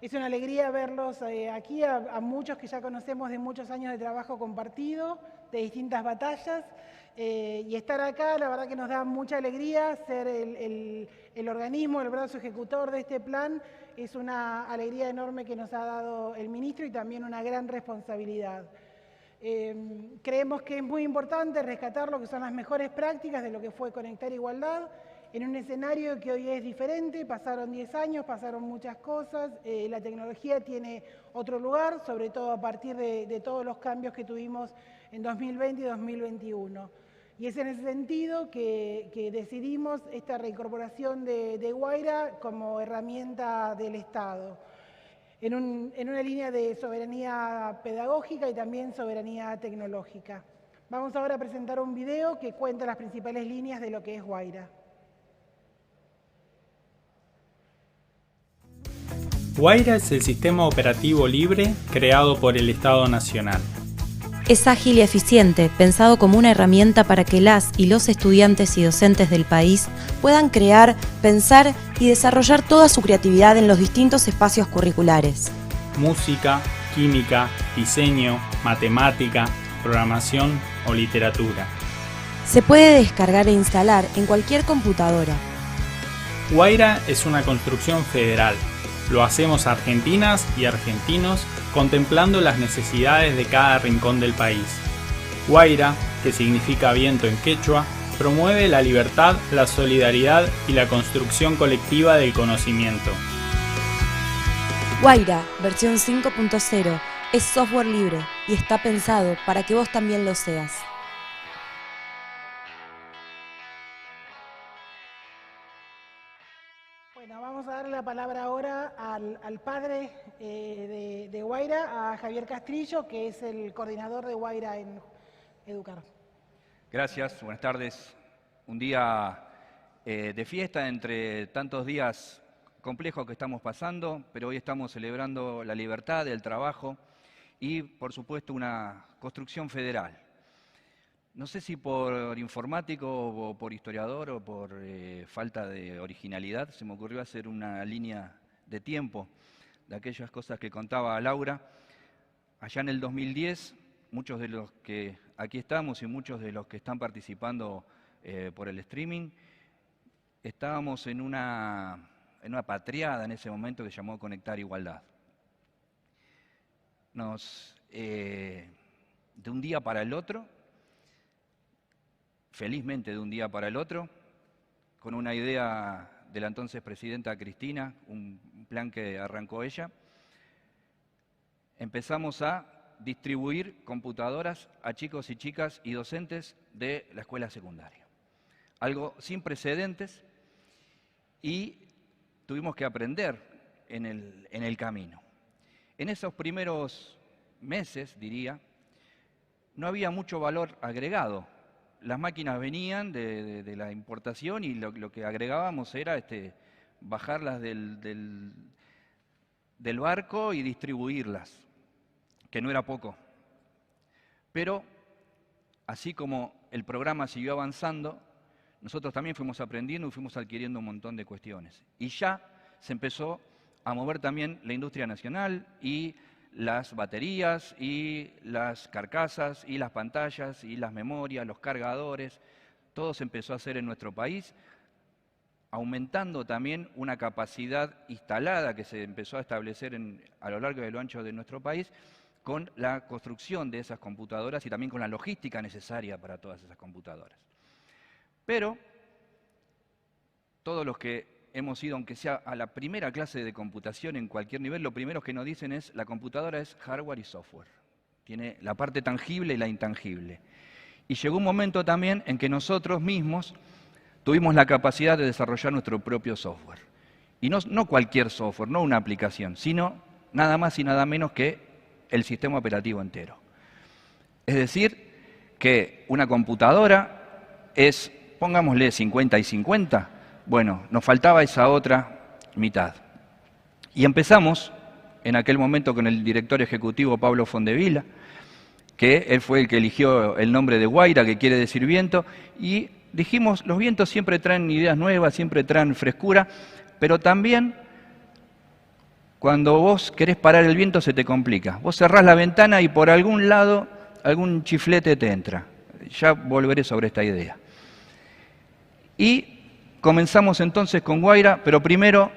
Es una alegría verlos aquí, a muchos que ya conocemos de muchos años de trabajo compartido, de distintas batallas, y estar acá, la verdad que nos da mucha alegría. Ser el organismo, el brazo ejecutor de este plan, es una alegría enorme que nos ha dado el ministro y también una gran responsabilidad. Creemos que es muy importante rescatar lo que son las mejores prácticas de lo que fue Conectar Igualdad, en un escenario que hoy es diferente. Pasaron 10 años, pasaron muchas cosas, la tecnología tiene otro lugar, sobre todo a partir de todos los cambios que tuvimos en 2020 y 2021. Y es en ese sentido que decidimos esta reincorporación de Guaira como herramienta del Estado, en una línea de soberanía pedagógica y también soberanía tecnológica. Vamos ahora a presentar un video que cuenta las principales líneas de lo que es Guaira. Guaira es el sistema operativo libre creado por el Estado Nacional. Es ágil y eficiente, pensado como una herramienta para que las y los estudiantes y docentes del país puedan crear, pensar y desarrollar toda su creatividad en los distintos espacios curriculares. Música, química, diseño, matemática, programación o literatura. Se puede descargar e instalar en cualquier computadora. Guaira es una construcción federal. Lo hacemos argentinas y argentinos contemplando las necesidades de cada rincón del país. Guaira, que significa viento en quechua, promueve la libertad, la solidaridad y la construcción colectiva del conocimiento. Guaira, versión 5.0, es software libre y está pensado para que vos también lo seas. Bueno, vamos a darle la palabra ahora al padre de Guaira, a Javier Castrillo, que es el coordinador de Guaira en Educar. Gracias, buenas tardes. Un día de fiesta entre tantos días complejos que estamos pasando, pero hoy estamos celebrando la libertad, el trabajo y, por supuesto, una construcción federal. No sé si por informático o por historiador o por falta de originalidad se me ocurrió hacer una línea de tiempo de aquellas cosas que contaba Laura. Allá en el 2010, muchos de los que aquí estamos y muchos de los que están participando por el streaming, estábamos en una patriada en ese momento que se llamó Conectar Igualdad. De un día para el otro, felizmente de un día para el otro, con una idea de la entonces presidenta Cristina, un plan que arrancó ella, empezamos a distribuir computadoras a chicos y chicas y docentes de la escuela secundaria. Algo sin precedentes y tuvimos que aprender en el camino. En esos primeros meses, diría, no había mucho valor agregado. Las máquinas venían de la importación y lo que agregábamos era bajarlas del barco y distribuirlas, que no era poco. Pero, así como el programa siguió avanzando, nosotros también fuimos aprendiendo y fuimos adquiriendo un montón de cuestiones. Y ya se empezó a mover también la industria nacional y las baterías y las carcasas y las pantallas y las memorias, los cargadores, todo se empezó a hacer en nuestro país, aumentando también una capacidad instalada que se empezó a establecer a lo largo y a lo ancho de nuestro país con la construcción de esas computadoras y también con la logística necesaria para todas esas computadoras. Pero todos los que hemos ido, aunque sea a la primera clase de computación en cualquier nivel, lo primero que nos dicen es la computadora es hardware y software. Tiene la parte tangible y la intangible. Y llegó un momento también en que nosotros mismos tuvimos la capacidad de desarrollar nuestro propio software. Y no cualquier software, no una aplicación, sino nada más y nada menos que el sistema operativo entero. Es decir, que una computadora es, pongámosle 50 y 50, bueno, nos faltaba esa otra mitad. Y empezamos, en aquel momento, con el director ejecutivo Pablo Fondevila, que él fue el que eligió el nombre de Guaira, que quiere decir viento, y dijimos, los vientos siempre traen ideas nuevas, siempre traen frescura, pero también cuando vos querés parar el viento se te complica. Vos cerrás la ventana y por algún lado algún chiflete te entra. Ya volveré sobre esta idea. Y comenzamos entonces con Guaira, pero primero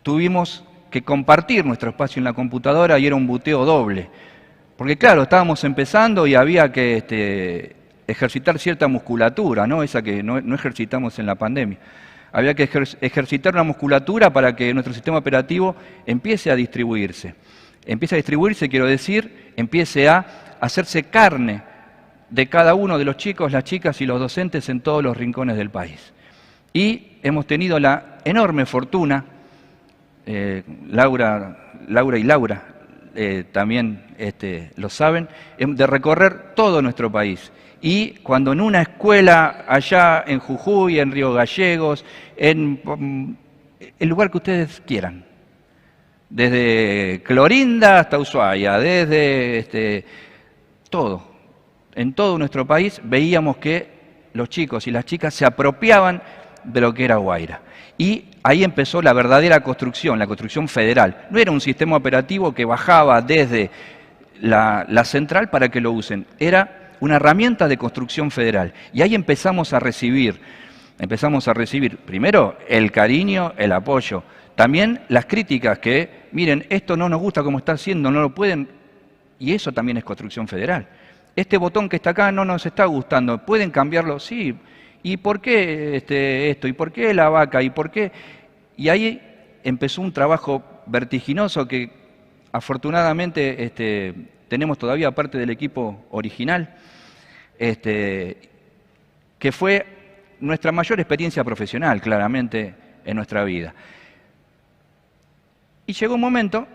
tuvimos que compartir nuestro espacio en la computadora y era un buteo doble. Porque claro, estábamos empezando y había que ejercitar cierta musculatura, ¿no? Esa que no ejercitamos en la pandemia. Había que ejercitar una musculatura para que nuestro sistema operativo empiece a distribuirse. Empiece a distribuirse, quiero decir, empiece a hacerse carne de cada uno de los chicos, las chicas y los docentes en todos los rincones del país. Y hemos tenido la enorme fortuna, Laura y Laura también lo saben, de recorrer todo nuestro país. Y cuando en una escuela allá en Jujuy, en Río Gallegos, en el lugar que ustedes quieran, desde Clorinda hasta Ushuaia, desde todo, en todo nuestro país veíamos que los chicos y las chicas se apropiaban de lo que era Guaira. Y ahí empezó la verdadera construcción, la construcción federal. No era un sistema operativo que bajaba desde la central para que lo usen, era una herramienta de construcción federal. Y ahí empezamos a recibir primero el cariño, el apoyo, también las críticas que, miren, esto no nos gusta como está haciendo, no lo pueden, y eso también es construcción federal. Este botón que está acá no nos está gustando, ¿pueden cambiarlo? Sí. ¿Y por qué esto? ¿Y por qué la vaca? ¿Y por qué? Y ahí empezó un trabajo vertiginoso que afortunadamente tenemos todavía parte del equipo original, que fue nuestra mayor experiencia profesional, claramente, en nuestra vida. Y llegó un momento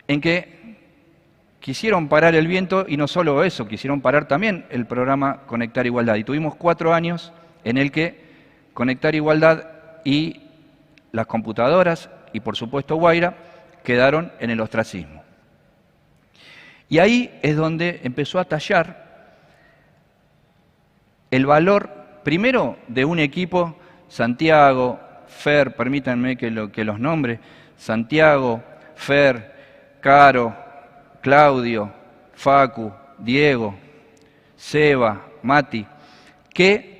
en que quisieron parar el viento, y no solo eso, quisieron parar también el programa Conectar Igualdad. Y tuvimos 4 años en el que Conectar Igualdad y las computadoras, y por supuesto Guaira, quedaron en el ostracismo. Y ahí es donde empezó a tallar el valor, primero, de un equipo, Santiago, Fer, permítanme que los nombre, Santiago, Fer, Caro, Claudio, Facu, Diego, Seba, Mati, que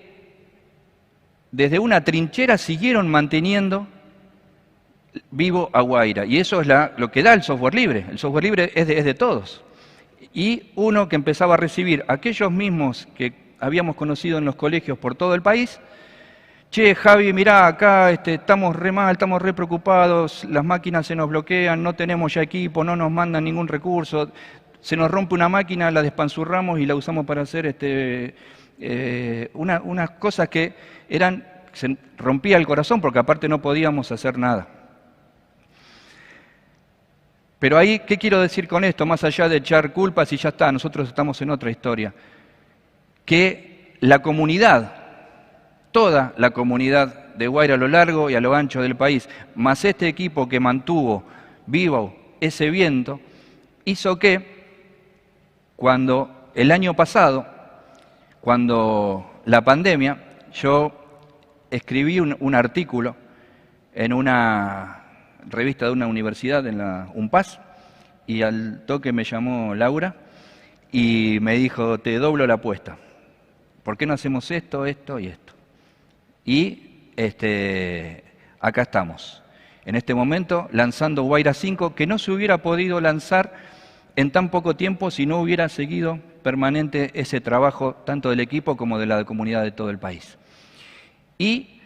desde una trinchera siguieron manteniendo vivo a Guaira. Y eso es lo que da el software libre. El software libre es de todos. Y uno que empezaba a recibir aquellos mismos que habíamos conocido en los colegios por todo el país. Che, Javi, mirá, acá estamos re mal, estamos re preocupados, las máquinas se nos bloquean, no tenemos ya equipo, no nos mandan ningún recurso, se nos rompe una máquina, la despanzurramos y la usamos para hacer unas cosas que se rompía el corazón porque aparte no podíamos hacer nada. Pero ahí, ¿qué quiero decir con esto? Más allá de echar culpas y ya está, nosotros estamos en otra historia. Que la comunidad, toda la comunidad de Guaira a lo largo y a lo ancho del país, más este equipo que mantuvo vivo ese viento, hizo que cuando el año pasado, cuando la pandemia, yo escribí un artículo en una revista de una universidad, en la UNPAS, y al toque me llamó Laura y me dijo, te doblo la apuesta. ¿Por qué no hacemos esto, esto y esto? Y acá estamos, en este momento, lanzando Guaira 5, que no se hubiera podido lanzar en tan poco tiempo si no hubiera seguido permanente ese trabajo, tanto del equipo como de la comunidad de todo el país. Y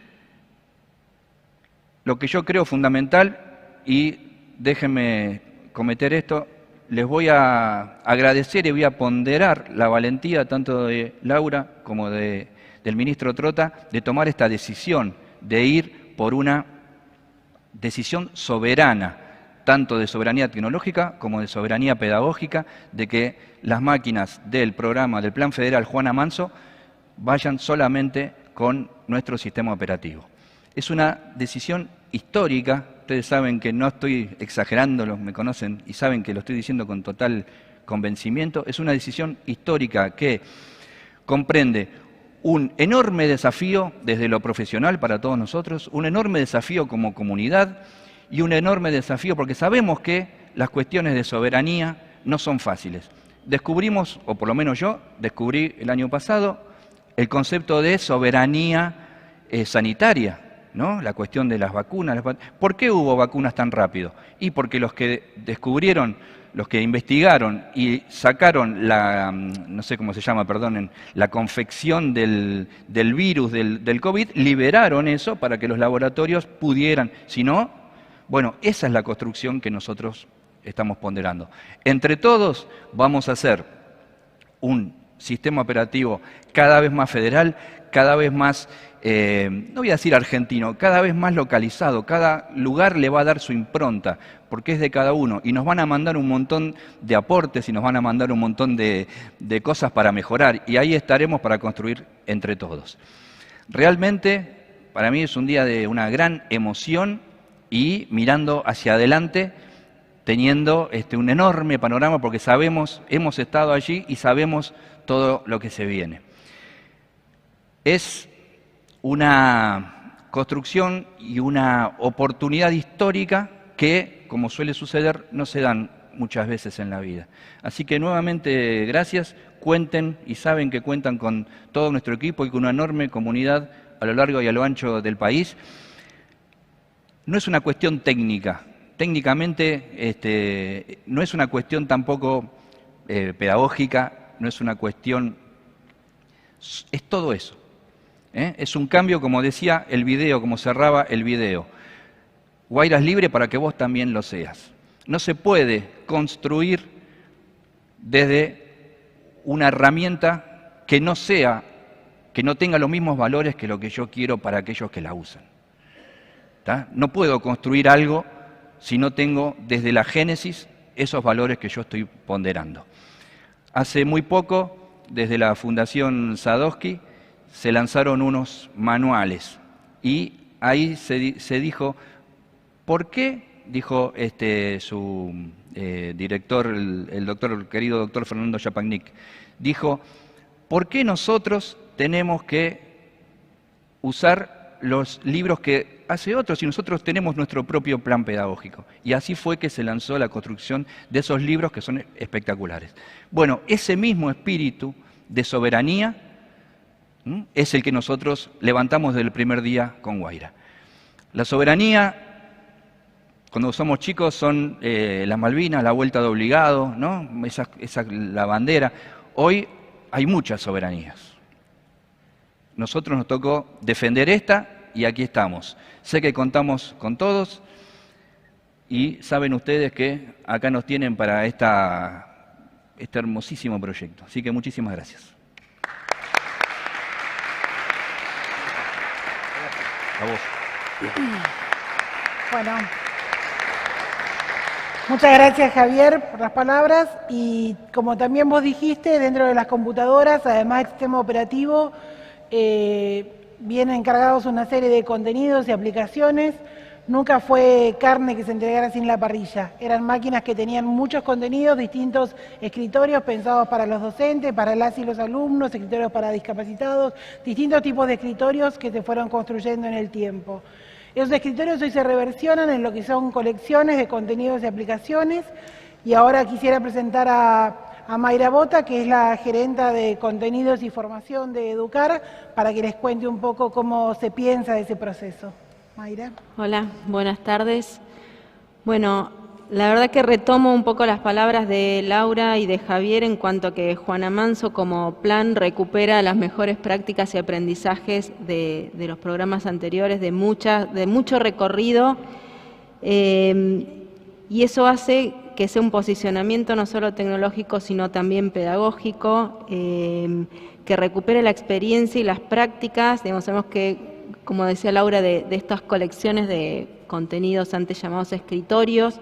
lo que yo creo fundamental, y déjenme cometer esto, les voy a agradecer y voy a ponderar la valentía tanto de Laura como del ministro Trota de tomar esta decisión, de ir por una decisión soberana, tanto de soberanía tecnológica como de soberanía pedagógica, de que las máquinas del programa del Plan Federal Juana Manso vayan solamente con nuestro sistema operativo. Es una decisión histórica. Ustedes saben que no estoy exagerando, me conocen y saben que lo estoy diciendo con total convencimiento. Es una decisión histórica que comprende un enorme desafío desde lo profesional para todos nosotros, un enorme desafío como comunidad y un enorme desafío, porque sabemos que las cuestiones de soberanía no son fáciles. Descubrimos, o por lo menos yo descubrí el año pasado, el concepto de soberanía sanitaria, ¿no? La cuestión de las vacunas. ¿Por qué hubo vacunas tan rápido? Y porque los que descubrieron, los que investigaron y sacaron la, no sé cómo se llama, perdonen, la confección del virus, del COVID, liberaron eso para que los laboratorios pudieran. Si no, bueno, esa es la construcción que nosotros estamos ponderando. Entre todos vamos a hacer un sistema operativo cada vez más federal, cada vez más, no voy a decir argentino, cada vez más localizado. Cada lugar le va a dar su impronta, porque es de cada uno. Y nos van a mandar un montón de aportes y nos van a mandar un montón de cosas para mejorar. Y ahí estaremos para construir entre todos. Realmente, para mí es un día de una gran emoción y mirando hacia adelante, teniendo un enorme panorama, porque sabemos, hemos estado allí y sabemos todo lo que se viene. Es una construcción y una oportunidad histórica que, como suele suceder, no se dan muchas veces en la vida. Así que nuevamente gracias, cuenten y saben que cuentan con todo nuestro equipo y con una enorme comunidad a lo largo y a lo ancho del país. No es una cuestión técnica, técnicamente no es una cuestión tampoco pedagógica, no es una cuestión, es todo eso. Es un cambio, como decía el video, como cerraba el video. Guaira es libre para que vos también lo seas. No se puede construir desde una herramienta que no sea, que no tenga los mismos valores que lo que yo quiero para aquellos que la usan. ¿Tá? No puedo construir algo si no tengo desde la génesis esos valores que yo estoy ponderando. Hace muy poco, desde la Fundación Sadowski, se lanzaron unos manuales y ahí se dijo, ¿por qué? Dijo su director, el querido doctor Fernando Chapagnik, dijo, ¿por qué nosotros tenemos que usar los libros que hace otros y nosotros tenemos nuestro propio plan pedagógico? Y así fue que se lanzó la construcción de esos libros que son espectaculares. Bueno, ese mismo espíritu de soberanía es el que nosotros levantamos desde el primer día con Guaira. La soberanía, cuando somos chicos, son las Malvinas, la vuelta de obligado, ¿no? La bandera. Hoy hay muchas soberanías. Nosotros nos tocó defender esta y aquí estamos. Sé que contamos con todos y saben ustedes que acá nos tienen para este hermosísimo proyecto. Así que muchísimas gracias. A vos. Bueno, muchas gracias Javier por las palabras y como también vos dijiste, dentro de las computadoras, además del sistema operativo, vienen encargados una serie de contenidos y aplicaciones. Nunca fue carne que se entregara sin la parrilla. Eran máquinas que tenían muchos contenidos, distintos escritorios pensados para los docentes, para las y los alumnos, escritorios para discapacitados, distintos tipos de escritorios que se fueron construyendo en el tiempo. Esos escritorios hoy se reversionan en lo que son colecciones de contenidos y aplicaciones. Y ahora quisiera presentar a Mayra Bota, que es la gerenta de contenidos y formación de Educar, para que les cuente un poco cómo se piensa ese proceso. Mayra. Hola, buenas tardes. Bueno, la verdad que retomo un poco las palabras de Laura y de Javier en cuanto a que Juana Manso como plan recupera las mejores prácticas y aprendizajes de los programas anteriores, de mucho recorrido, y eso hace que sea un posicionamiento no solo tecnológico, sino también pedagógico, que recupere la experiencia y las prácticas. Digamos, sabemos que, como decía Laura, de estas colecciones de contenidos antes llamados escritorios,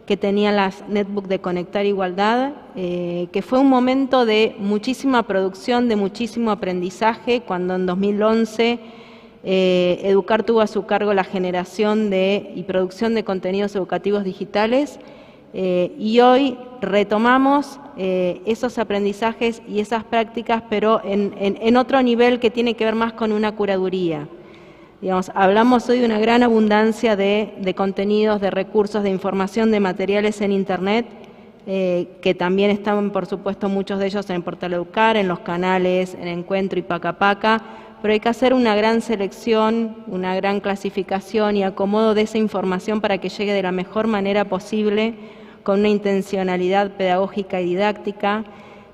que tenían las netbook de Conectar Igualdad, que fue un momento de muchísima producción, de muchísimo aprendizaje, cuando en 2011 Educar tuvo a su cargo la generación y producción de contenidos educativos digitales, y hoy retomamos esos aprendizajes y esas prácticas, pero en otro nivel que tiene que ver más con una curaduría. Digamos, hablamos hoy de una gran abundancia de contenidos, de recursos, de información, de materiales en Internet, que también están, por supuesto, muchos de ellos en el portal Educar, en los canales, en Encuentro y Paca Paca, pero hay que hacer una gran selección, una gran clasificación y acomodo de esa información para que llegue de la mejor manera posible, con una intencionalidad pedagógica y didáctica.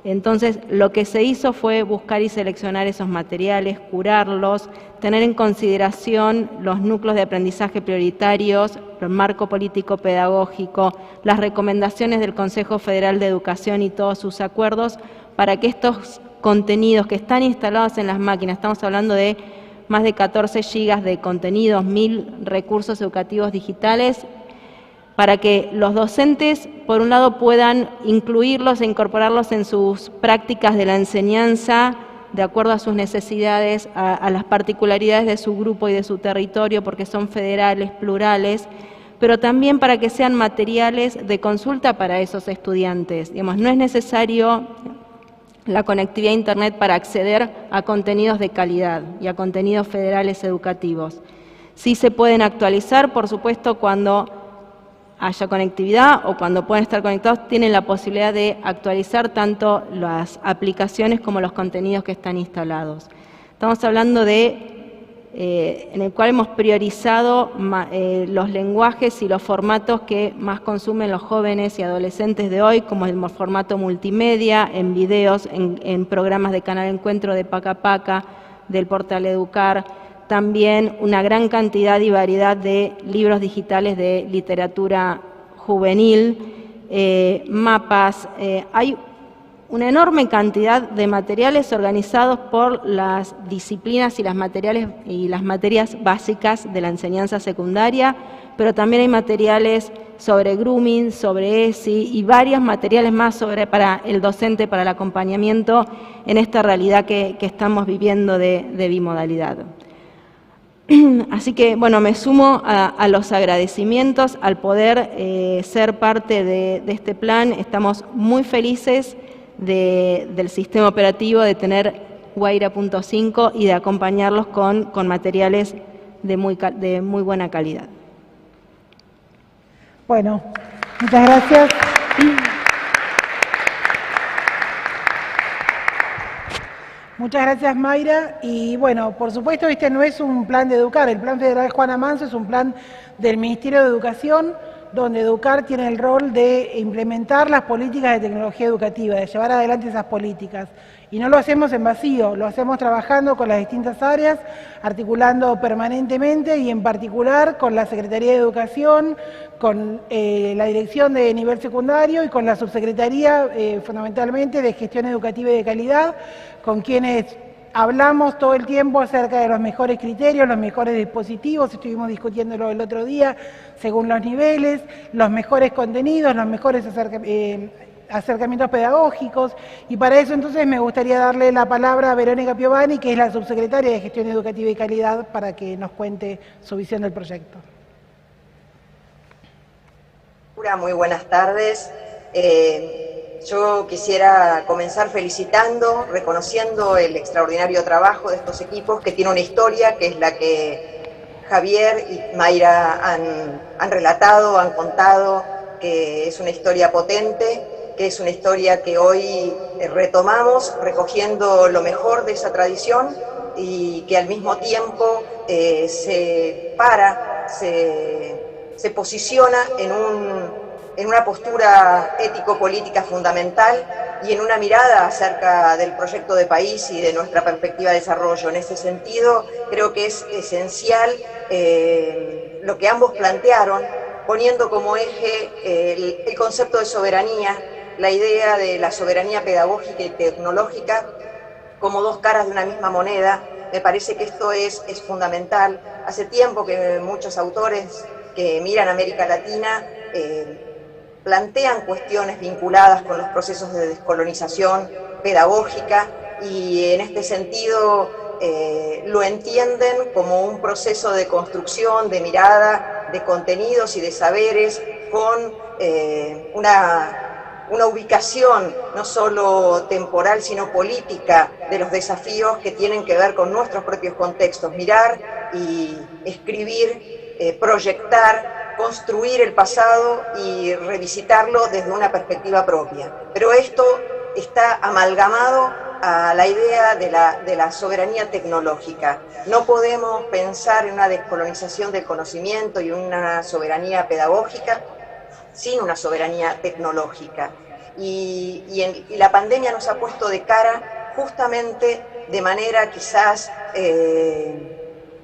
Entonces, lo que se hizo fue buscar y seleccionar esos materiales, curarlos, tener en consideración los núcleos de aprendizaje prioritarios, el marco político pedagógico, las recomendaciones del Consejo Federal de Educación y todos sus acuerdos, para que estos contenidos que están instalados en las máquinas, estamos hablando de más de 14 gigas de contenidos, 1000 recursos educativos digitales, para que los docentes, por un lado, puedan incluirlos e incorporarlos en sus prácticas de la enseñanza, de acuerdo a sus necesidades, a las particularidades de su grupo y de su territorio, porque son federales, plurales, pero también para que sean materiales de consulta para esos estudiantes. Digamos, no es necesario la conectividad a Internet para acceder a contenidos de calidad y a contenidos federales educativos. Sí se pueden actualizar, por supuesto, cuando haya conectividad o cuando puedan estar conectados, tienen la posibilidad de actualizar tanto las aplicaciones como los contenidos que están instalados. Estamos hablando en el cual hemos priorizado los lenguajes y los formatos que más consumen los jóvenes y adolescentes de hoy, como el formato multimedia, en videos, en programas de Canal Encuentro, de Paca Paca, del portal Educar, también una gran cantidad y variedad de libros digitales de literatura juvenil, mapas. Hay una enorme cantidad de materiales organizados por las disciplinas y las materias básicas de la enseñanza secundaria, pero también hay materiales sobre grooming, sobre ESI y varios materiales más para el docente, para el acompañamiento en esta realidad que estamos viviendo de bimodalidad. Así que, bueno, me sumo a los agradecimientos al poder ser parte de este plan. Estamos muy felices del sistema operativo, de tener Guaira.5 y de acompañarlos con materiales de muy buena calidad. Bueno, muchas gracias. Muchas gracias, Mayra. Y bueno, por supuesto, este no es un plan de Educar. El Plan Federal Juana Manso es un plan del Ministerio de Educación, donde Educar tiene el rol de implementar las políticas de tecnología educativa, de llevar adelante esas políticas. Y no lo hacemos en vacío, lo hacemos trabajando con las distintas áreas, articulando permanentemente y en particular con la Secretaría de Educación, con la Dirección de Nivel Secundario y con la Subsecretaría fundamentalmente de Gestión Educativa y de Calidad, con quienes hablamos todo el tiempo acerca de los mejores criterios, los mejores dispositivos, estuvimos discutiéndolo el otro día, según los niveles, los mejores contenidos, los mejores acercamientos pedagógicos, y para eso entonces me gustaría darle la palabra a Verónica Piovani, que es la Subsecretaria de Gestión Educativa y Calidad, para que nos cuente su visión del proyecto. Muy buenas tardes. Yo quisiera comenzar felicitando, reconociendo el extraordinario trabajo de estos equipos, que tiene una historia que es la que Javier y Mayra han relatado, han contado, que es una historia potente, que es una historia que hoy retomamos, recogiendo lo mejor de esa tradición y que al mismo tiempo se posiciona en una postura ético-política fundamental y en una mirada acerca del proyecto de país y de nuestra perspectiva de desarrollo. En ese sentido, creo que es esencial lo que ambos plantearon, poniendo como eje el concepto de soberanía, la idea de la soberanía pedagógica y tecnológica como dos caras de una misma moneda. Me parece que esto es fundamental. Hace tiempo que muchos autores que miran América Latina plantean cuestiones vinculadas con los procesos de descolonización pedagógica y en este sentido lo entienden como un proceso de construcción, de mirada, de contenidos y de saberes con una ubicación no solo temporal sino política de los desafíos que tienen que ver con nuestros propios contextos, mirar y escribir, proyectar, construir el pasado y revisitarlo desde una perspectiva propia. Pero esto está amalgamado a la idea de la soberanía tecnológica. No podemos pensar en una descolonización del conocimiento y una soberanía pedagógica sin una soberanía tecnológica. Y la pandemia nos ha puesto de cara justamente de manera quizás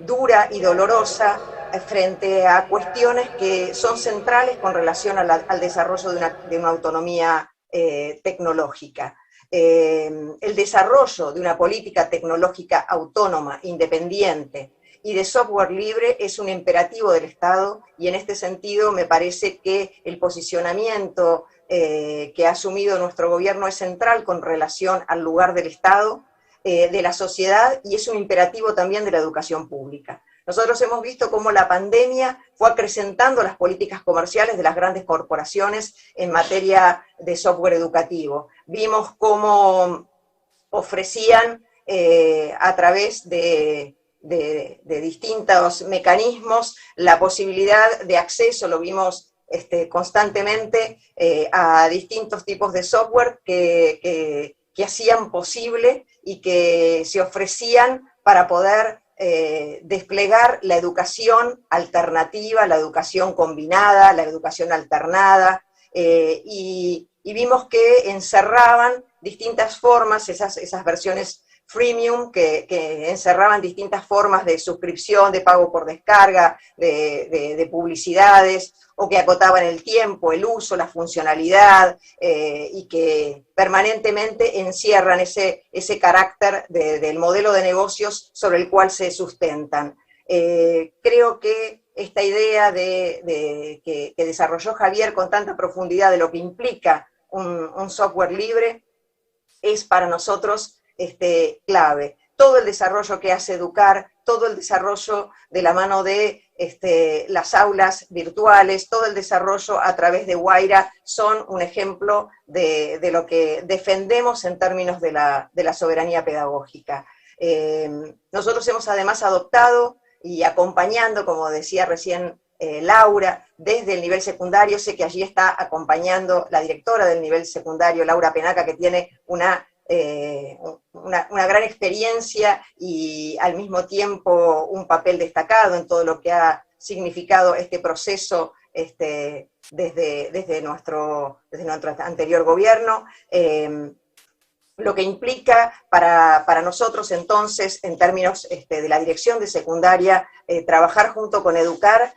dura y dolorosa frente a cuestiones que son centrales con relación al desarrollo de una autonomía tecnológica. El desarrollo de una política tecnológica autónoma, independiente y de software libre es un imperativo del Estado, y en este sentido me parece que el posicionamiento que ha asumido nuestro gobierno es central con relación al lugar del Estado, de la sociedad, y es un imperativo también de la educación pública. Nosotros hemos visto cómo la pandemia fue acrecentando las políticas comerciales de las grandes corporaciones en materia de software educativo. Vimos cómo ofrecían a través de distintos mecanismos la posibilidad de acceso, lo vimos constantemente, a distintos tipos de software que hacían posible y que se ofrecían para poder desplegar la educación alternativa, la educación combinada, la educación alternada, y vimos que encerraban distintas formas, esas versiones freemium que encerraban distintas formas de suscripción, de pago por descarga, de publicidades, o que acotaban el tiempo, el uso, la funcionalidad, y que permanentemente encierran ese carácter del modelo de negocios sobre el cual se sustentan. Creo que esta idea que desarrolló Javier con tanta profundidad de lo que implica un software libre es para nosotros clave. Todo el desarrollo que hace Educar, todo el desarrollo de la mano de las aulas virtuales, todo el desarrollo a través de Wayra son un ejemplo de lo que defendemos en términos de la soberanía pedagógica. Nosotros hemos además adoptado y acompañando, como decía recién Laura, desde el nivel secundario. Sé que allí está acompañando la directora del nivel secundario, Laura Penaca, que tiene una gran experiencia y al mismo tiempo un papel destacado en todo lo que ha significado este proceso desde nuestro anterior gobierno. Lo que implica para nosotros entonces, en términos de la dirección de secundaria, trabajar junto con Educar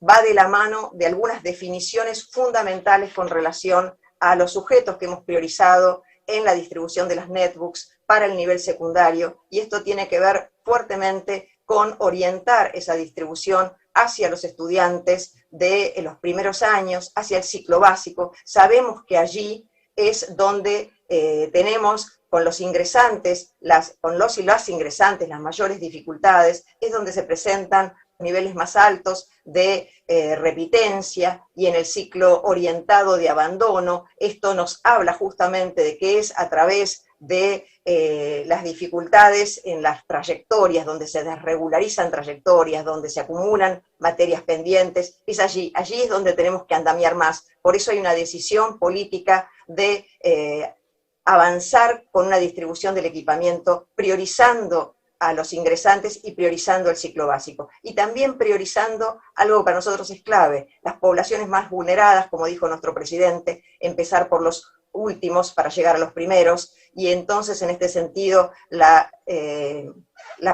va de la mano de algunas definiciones fundamentales con relación a los sujetos que hemos priorizado en la distribución de las netbooks para el nivel secundario, y esto tiene que ver fuertemente con orientar esa distribución hacia los estudiantes de los primeros años, hacia el ciclo básico. Sabemos que allí es donde tenemos con los ingresantes, con los y las ingresantes las mayores dificultades, es donde se presentan niveles más altos de repitencia, y en el ciclo orientado de abandono. Esto nos habla justamente de que es a través de las dificultades en las trayectorias, donde se desregularizan trayectorias, donde se acumulan materias pendientes, es allí es donde tenemos que andamiar más. Por eso hay una decisión política de avanzar con una distribución del equipamiento, priorizando a los ingresantes y priorizando el ciclo básico. Y también priorizando algo que para nosotros es clave, las poblaciones más vulneradas, como dijo nuestro presidente, empezar por los últimos para llegar a los primeros, y entonces en este sentido la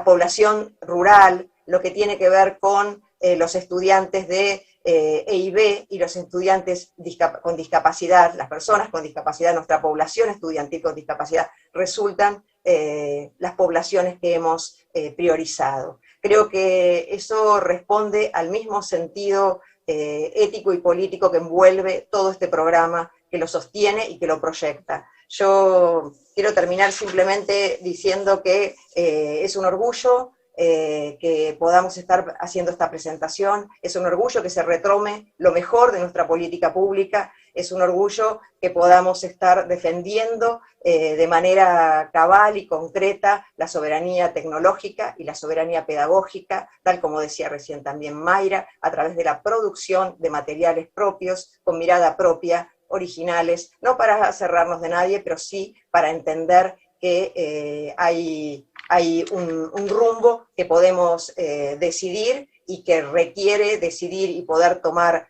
población rural, lo que tiene que ver con los estudiantes de EIB y los estudiantes con discapacidad, las personas con discapacidad, nuestra población estudiantil con discapacidad, resultan las poblaciones que hemos priorizado. Creo que eso responde al mismo sentido ético y político que envuelve todo este programa, que lo sostiene y que lo proyecta. Yo quiero terminar simplemente diciendo que es un orgullo que podamos estar haciendo esta presentación, es un orgullo que se retome lo mejor de nuestra política pública, es un orgullo que podamos estar defendiendo de manera cabal y concreta la soberanía tecnológica y la soberanía pedagógica, tal como decía recién también Mayra, a través de la producción de materiales propios, con mirada propia, originales, no para cerrarnos de nadie, pero sí para entender que hay un rumbo que podemos decidir y que requiere decidir y poder tomar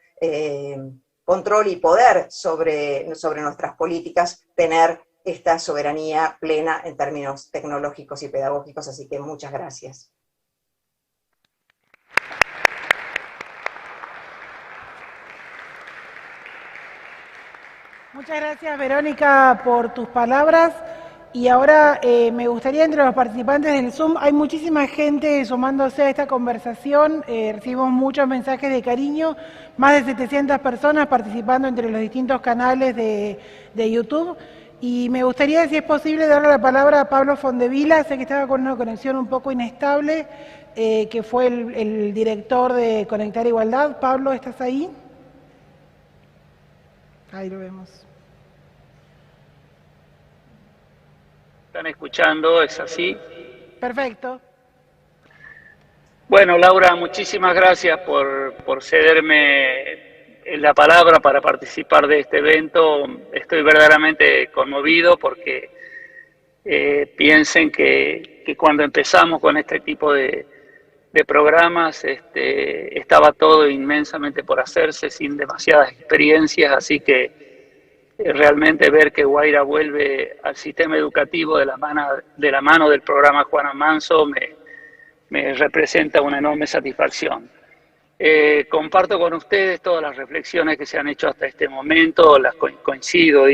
control y poder sobre nuestras políticas, tener esta soberanía plena en términos tecnológicos y pedagógicos, así que muchas gracias. Muchas gracias, Verónica, por tus palabras. Y ahora me gustaría, entre los participantes del Zoom, hay muchísima gente sumándose a esta conversación, recibimos muchos mensajes de cariño, más de 700 personas participando entre los distintos canales de YouTube. Y me gustaría, si es posible, darle la palabra a Pablo Fondevila, sé que estaba con una conexión un poco inestable, que fue el director de Conectar Igualdad. Pablo, ¿estás ahí? Ahí lo vemos. Están escuchando, ¿es así? Perfecto. Bueno, Laura, muchísimas gracias por cederme la palabra para participar de este evento. Estoy verdaderamente conmovido porque piensen que cuando empezamos con este tipo de programas estaba todo inmensamente por hacerse, sin demasiadas experiencias, así que realmente ver que Guaira vuelve al sistema educativo de la mano del programa Juana Manso me representa una enorme satisfacción. Comparto con ustedes todas las reflexiones que se han hecho hasta este momento, las coincido,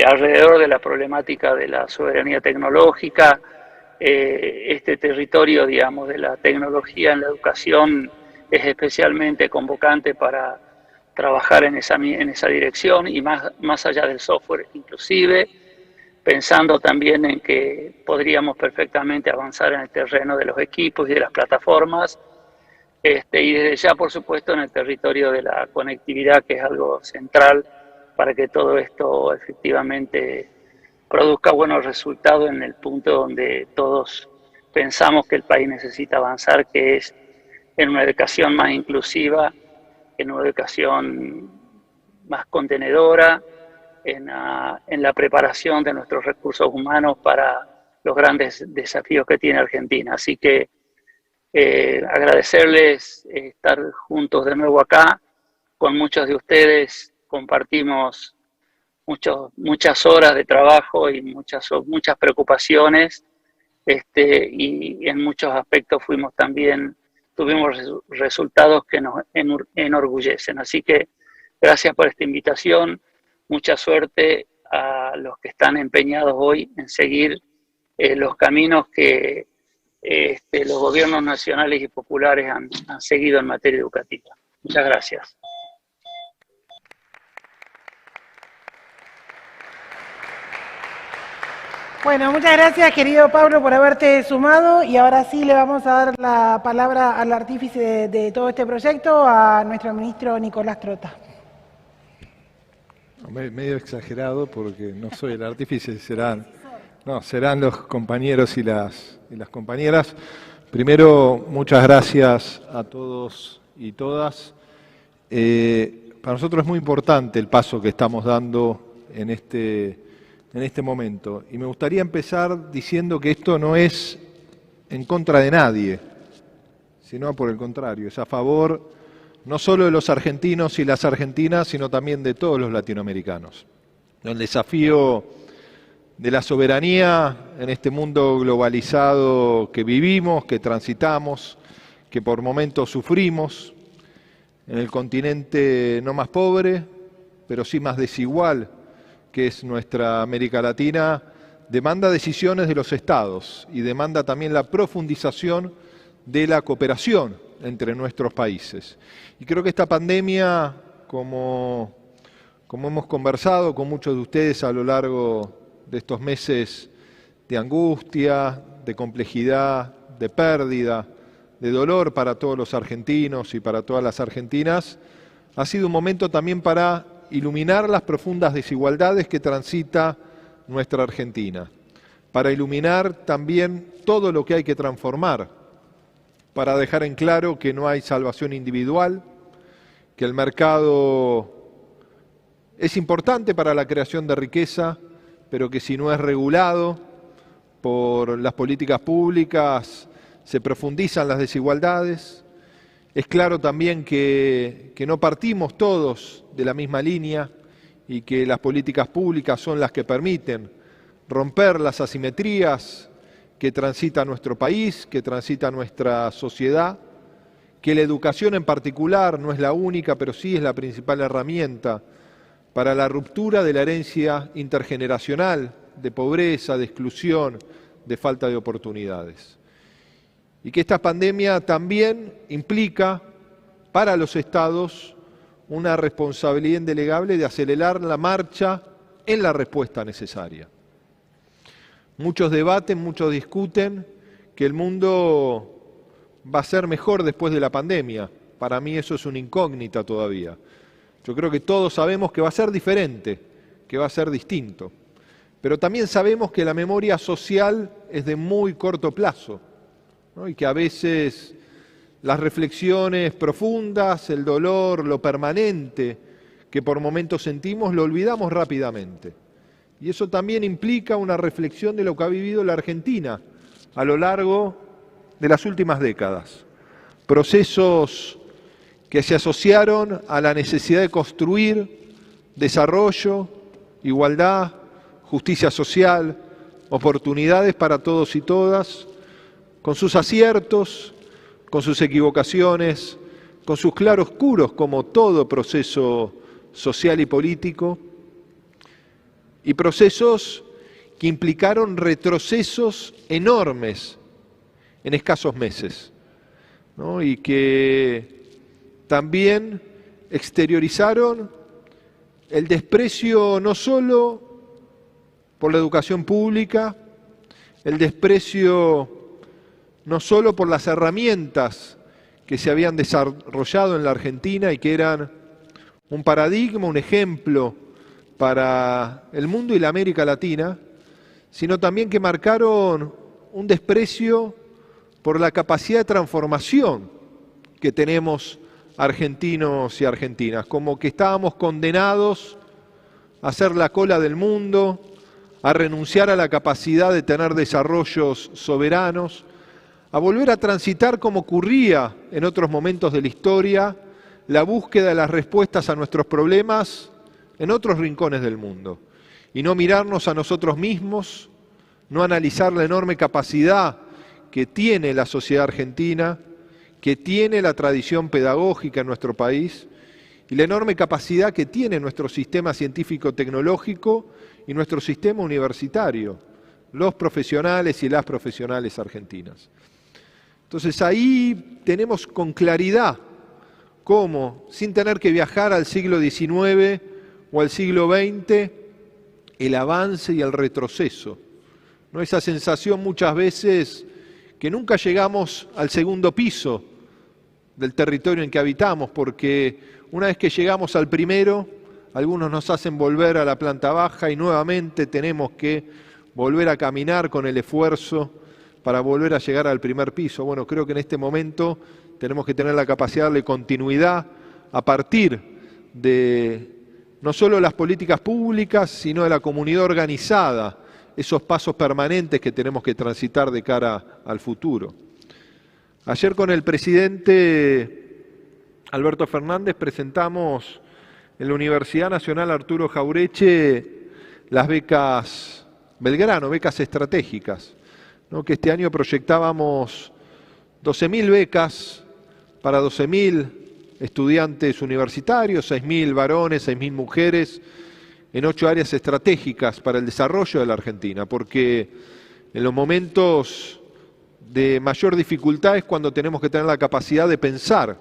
alrededor de la problemática de la soberanía tecnológica. Este territorio, digamos, de la tecnología en la educación es especialmente convocante para trabajar en esa dirección y más allá del software inclusive, pensando también en que podríamos perfectamente avanzar en el terreno de los equipos y de las plataformas, y desde ya, por supuesto, en el territorio de la conectividad, que es algo central para que todo esto efectivamente produzca buenos resultados en el punto donde todos pensamos que el país necesita avanzar, que es en una educación más inclusiva, en una educación más contenedora, en la preparación de nuestros recursos humanos para los grandes desafíos que tiene Argentina. Así que agradecerles estar juntos de nuevo acá. Con muchos de ustedes compartimos muchas horas de trabajo y muchas preocupaciones, y en muchos aspectos tuvimos resultados que nos enorgullecen. Así que gracias por esta invitación, mucha suerte a los que están empeñados hoy en seguir los caminos que los gobiernos nacionales y populares han seguido en materia educativa. Muchas gracias. Bueno, muchas gracias, querido Pablo, por haberte sumado, y ahora sí le vamos a dar la palabra al artífice de todo este proyecto, a nuestro ministro Nicolás Trota. Medio exagerado porque no soy el artífice, serán los compañeros y las compañeras. Primero, muchas gracias a todos y todas. Para nosotros es muy importante el paso que estamos dando en este momento. Y me gustaría empezar diciendo que esto no es en contra de nadie, sino por el contrario, es a favor no solo de los argentinos y las argentinas, sino también de todos los latinoamericanos. El desafío de la soberanía en este mundo globalizado que vivimos, que transitamos, que por momentos sufrimos, en el continente no más pobre, pero sí más desigual, que es nuestra América Latina, demanda decisiones de los estados y demanda también la profundización de la cooperación entre nuestros países. Y creo que esta pandemia, como hemos conversado con muchos de ustedes a lo largo de estos meses de angustia, de complejidad, de pérdida, de dolor para todos los argentinos y para todas las argentinas, ha sido un momento también para iluminar las profundas desigualdades que transita nuestra Argentina, para iluminar también todo lo que hay que transformar, para dejar en claro que no hay salvación individual, que el mercado es importante para la creación de riqueza, pero que si no es regulado por las políticas públicas se profundizan las desigualdades. Es claro también que no partimos todos de la misma línea y que las políticas públicas son las que permiten romper las asimetrías que transita nuestro país, que transita nuestra sociedad, que la educación en particular no es la única, pero sí es la principal herramienta para la ruptura de la herencia intergeneracional de pobreza, de exclusión, de falta de oportunidades. Y que esta pandemia también implica para los Estados una responsabilidad indelegable de acelerar la marcha en la respuesta necesaria. Muchos debaten, muchos discuten que el mundo va a ser mejor después de la pandemia. Para mí eso es una incógnita todavía. Yo creo que todos sabemos que va a ser diferente, que va a ser distinto. Pero también sabemos que la memoria social es de muy corto plazo, ¿no? Y que a veces las reflexiones profundas, el dolor, lo permanente que por momentos sentimos, lo olvidamos rápidamente. Y eso también implica una reflexión de lo que ha vivido la Argentina a lo largo de las últimas décadas. Procesos que se asociaron a la necesidad de construir desarrollo, igualdad, justicia social, oportunidades para todos y todas, con sus aciertos, con sus equivocaciones, con sus claroscuros como todo proceso social y político, y procesos que implicaron retrocesos enormes en escasos meses, ¿no? Y que también exteriorizaron el desprecio no solo por la educación pública, el desprecio no solo por las herramientas que se habían desarrollado en la Argentina y que eran un paradigma, un ejemplo para el mundo y la América Latina, sino también que marcaron un desprecio por la capacidad de transformación que tenemos argentinos y argentinas, como que estábamos condenados a ser la cola del mundo, a renunciar a la capacidad de tener desarrollos soberanos, a volver a transitar como ocurría en otros momentos de la historia, la búsqueda de las respuestas a nuestros problemas en otros rincones del mundo, y no mirarnos a nosotros mismos, no analizar la enorme capacidad que tiene la sociedad argentina, que tiene la tradición pedagógica en nuestro país, y la enorme capacidad que tiene nuestro sistema científico-tecnológico y nuestro sistema universitario, los profesionales y las profesionales argentinas. Entonces ahí tenemos con claridad cómo, sin tener que viajar al siglo XIX o al siglo XX, el avance y el retroceso, ¿no? Esa sensación muchas veces que nunca llegamos al segundo piso del territorio en que habitamos, porque una vez que llegamos al primero, algunos nos hacen volver a la planta baja y nuevamente tenemos que volver a caminar con el esfuerzo para volver a llegar al primer piso. Bueno, creo que en este momento tenemos que tener la capacidad de darle continuidad a partir de no solo las políticas públicas, sino de la comunidad organizada, esos pasos permanentes que tenemos que transitar de cara al futuro. Ayer con el presidente Alberto Fernández presentamos en la Universidad Nacional Arturo Jauretche las becas Belgrano, becas estratégicas, ¿no? Que este año proyectábamos 12.000 becas para 12.000 estudiantes universitarios, 6.000 varones, 6.000 mujeres, en 8 áreas estratégicas para el desarrollo de la Argentina, porque en los momentos de mayor dificultad es cuando tenemos que tener la capacidad de pensar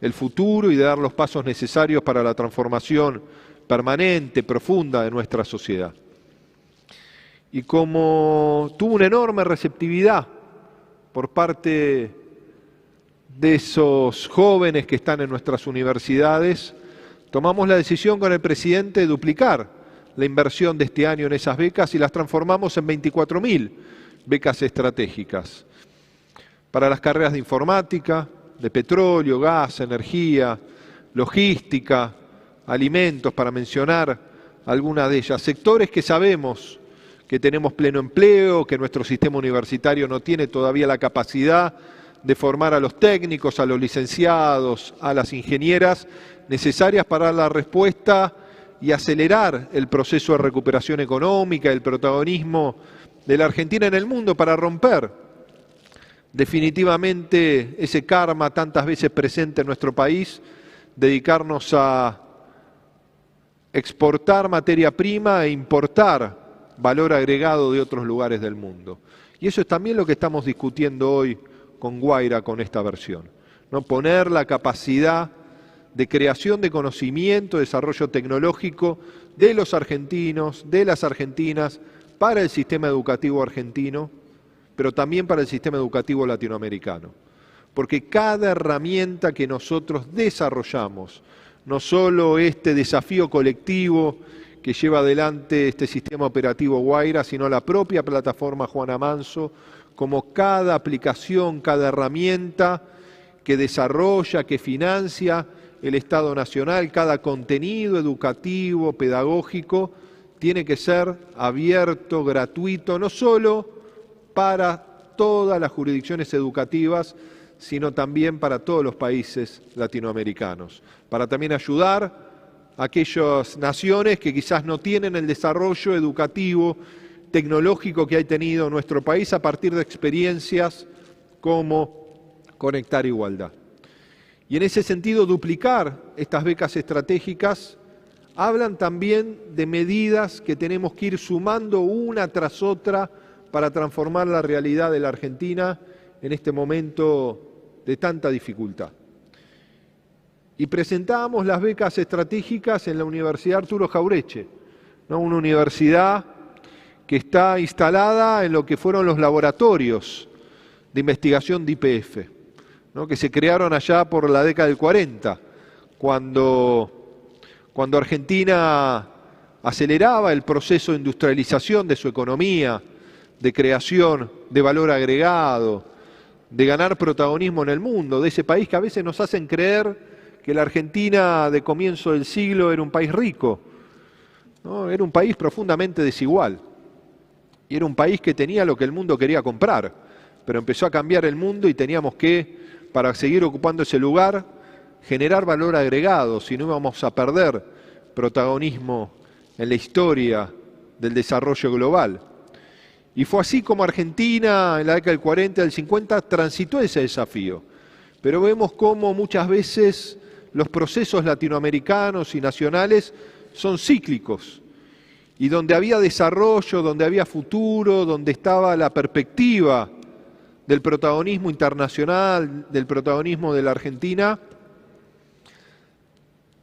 el futuro y de dar los pasos necesarios para la transformación permanente, profunda de nuestra sociedad. Y como tuvo una enorme receptividad por parte de esos jóvenes que están en nuestras universidades, tomamos la decisión con el presidente de duplicar la inversión de este año en esas becas y las transformamos en 24.000 becas estratégicas para las carreras de informática, de petróleo, gas, energía, logística, alimentos, para mencionar algunas de ellas. Sectores que sabemos que tenemos pleno empleo, que nuestro sistema universitario no tiene todavía la capacidad de formar a los técnicos, a los licenciados, a las ingenieras necesarias para dar la respuesta y acelerar el proceso de recuperación económica, el protagonismo de la Argentina en el mundo para romper definitivamente ese karma tantas veces presente en nuestro país, dedicarnos a exportar materia prima e importar valor agregado de otros lugares del mundo. Y eso es también lo que estamos discutiendo hoy con Guaira, con esta versión, ¿no? Poner la capacidad de creación de conocimiento, desarrollo tecnológico de los argentinos, de las argentinas, para el sistema educativo argentino, pero también para el sistema educativo latinoamericano. Porque cada herramienta que nosotros desarrollamos, no solo este desafío colectivo que lleva adelante este sistema operativo Guaira, sino la propia plataforma Juana Manso, como cada aplicación, cada herramienta que desarrolla, que financia el Estado Nacional, cada contenido educativo, pedagógico, tiene que ser abierto, gratuito, no solo para todas las jurisdicciones educativas, sino también para todos los países latinoamericanos, para también ayudar a aquellas naciones que quizás no tienen el desarrollo educativo, tecnológico que ha tenido nuestro país a partir de experiencias como Conectar Igualdad. Y en ese sentido, duplicar estas becas estratégicas hablan también de medidas que tenemos que ir sumando una tras otra para transformar la realidad de la Argentina en este momento de tanta dificultad. Y presentábamos las becas estratégicas en la Universidad Arturo Jauretche, ¿no? Una universidad que está instalada en lo que fueron los laboratorios de investigación de YPF, ¿no? Que se crearon allá por la década del 40, cuando Argentina aceleraba el proceso de industrialización de su economía, de creación de valor agregado, de ganar protagonismo en el mundo, de ese país que a veces nos hacen creer que la Argentina de comienzo del siglo era un país rico, ¿no? Era un país profundamente desigual, y era un país que tenía lo que el mundo quería comprar, pero empezó a cambiar el mundo y teníamos que, para seguir ocupando ese lugar, generar valor agregado, si no íbamos a perder protagonismo en la historia del desarrollo global. Y fue así como Argentina, en la década del 40 y del 50, transitó ese desafío. Pero vemos cómo muchas veces los procesos latinoamericanos y nacionales son cíclicos. Y donde había desarrollo, donde había futuro, donde estaba la perspectiva del protagonismo internacional, del protagonismo de la Argentina,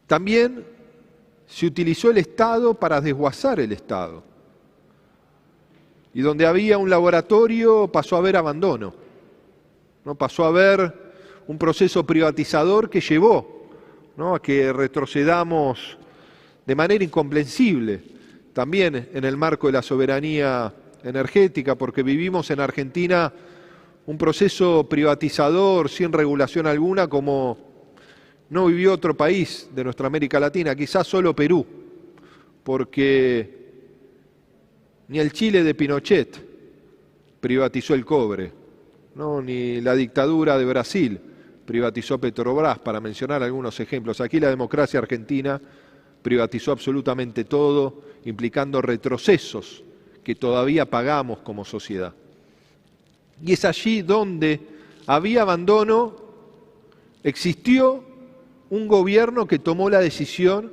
también se utilizó el Estado para desguazar el Estado. Y donde había un laboratorio pasó a haber abandono, ¿no? Pasó a haber un proceso privatizador que llevó, ¿no?, a que retrocedamos de manera incomprensible, también en el marco de la soberanía energética, porque vivimos en Argentina un proceso privatizador sin regulación alguna como no vivió otro país de nuestra América Latina, quizás solo Perú, porque ni el Chile de Pinochet privatizó el cobre, ¿no?, ni la dictadura de Brasil privatizó Petrobras, para mencionar algunos ejemplos. Aquí la democracia argentina privatizó absolutamente todo, implicando retrocesos que todavía pagamos como sociedad. Y es allí donde había abandono, existió un gobierno que tomó la decisión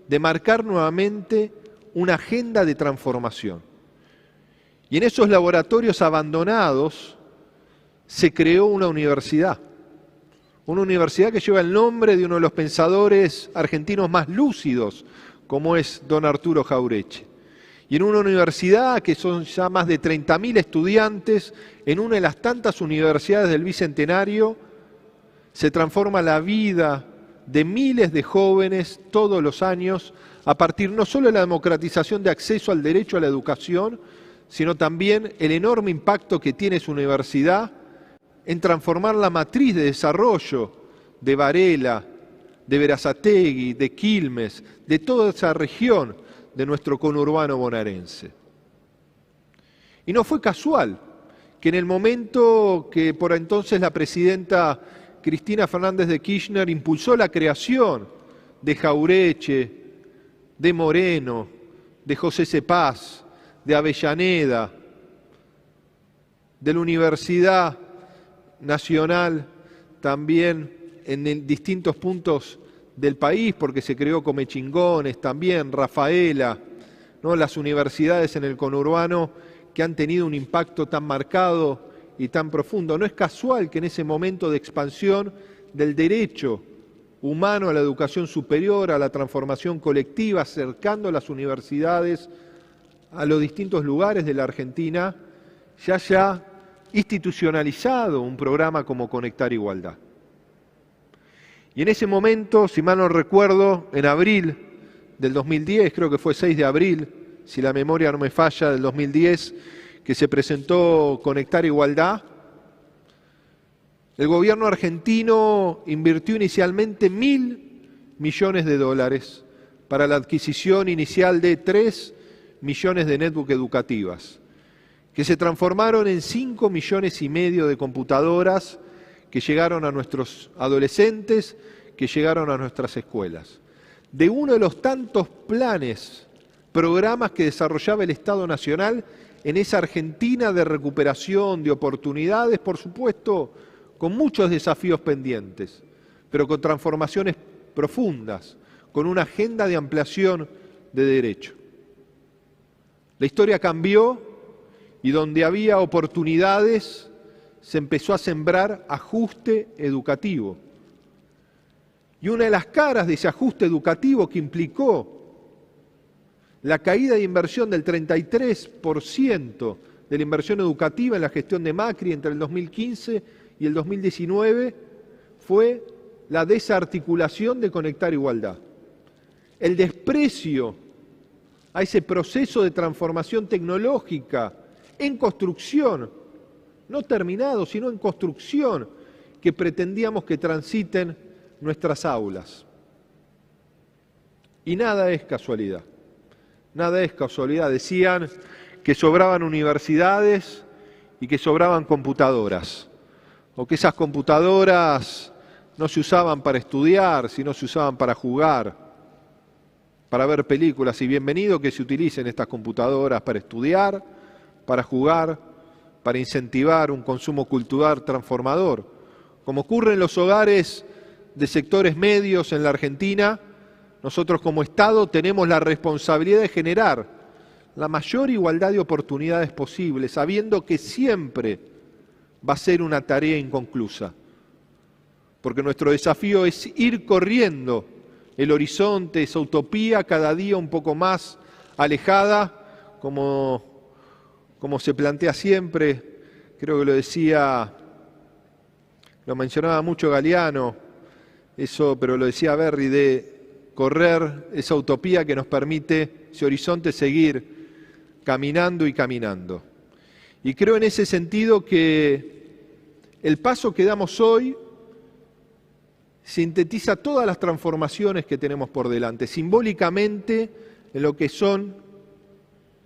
de marcar nuevamente una agenda de transformación. Y en esos laboratorios abandonados se creó una universidad que lleva el nombre de uno de los pensadores argentinos más lúcidos, como es don Arturo Jauretche. Y en una universidad que son ya más de 30.000 estudiantes, en una de las tantas universidades del Bicentenario, se transforma la vida de miles de jóvenes todos los años a partir no solo de la democratización de acceso al derecho a la educación, sino también el enorme impacto que tiene su universidad en transformar la matriz de desarrollo de Varela, de Berazategui, de Quilmes, de toda esa región de nuestro conurbano bonaerense. Y no fue casual que en el momento que por entonces la presidenta Cristina Fernández de Kirchner impulsó la creación de Jaureche, de Moreno, de José Cepaz, de Avellaneda, de la Universidad Nacional, también en distintos puntos del país, porque se creó Comechingones también, Rafaela, ¿no? Las universidades en el conurbano que han tenido un impacto tan marcado y tan profundo. No es casual que en ese momento de expansión del derecho humano a la educación superior, a la transformación colectiva, acercando las universidades a los distintos lugares de la Argentina, se haya institucionalizado un programa como Conectar Igualdad. Y en ese momento, si mal no recuerdo, en abril del 2010, creo que fue 6 de abril, si la memoria no me falla, del 2010, que se presentó Conectar Igualdad, el gobierno argentino invirtió inicialmente $1.000 millones para la adquisición inicial de 3 millones de netbook educativas, que se transformaron en 5,5 millones de computadoras que llegaron a nuestros adolescentes, que llegaron a nuestras escuelas. De uno de los tantos planes, programas que desarrollaba el Estado Nacional en esa Argentina de recuperación, de oportunidades, por supuesto, con muchos desafíos pendientes, pero con transformaciones profundas, con una agenda de ampliación de derecho. La historia cambió y donde había oportunidades se empezó a sembrar ajuste educativo. Y una de las caras de ese ajuste educativo que implicó la caída de inversión del 33% de la inversión educativa en la gestión de Macri entre el 2015 y el 2019 fue la desarticulación de Conectar Igualdad. El desprecio a ese proceso de transformación tecnológica en construcción, no terminado, sino en construcción, que pretendíamos que transiten nuestras aulas. Y nada es casualidad, nada es casualidad. Decían que sobraban universidades y que sobraban computadoras, o que esas computadoras no se usaban para estudiar, sino se usaban para jugar, para ver películas. Y bienvenido que se utilicen estas computadoras para estudiar, para jugar, para incentivar un consumo cultural transformador. Como ocurre en los hogares de sectores medios en la Argentina, nosotros como Estado tenemos la responsabilidad de generar la mayor igualdad de oportunidades posible, sabiendo que siempre va a ser una tarea inconclusa, porque nuestro desafío es ir corriendo el horizonte, esa utopía cada día un poco más alejada, como se plantea siempre, creo que lo decía, lo mencionaba mucho Galeano, eso, pero lo decía Berry, de correr esa utopía que nos permite, ese horizonte, seguir caminando y caminando. Y creo en ese sentido que el paso que damos hoy sintetiza todas las transformaciones que tenemos por delante, simbólicamente en lo que son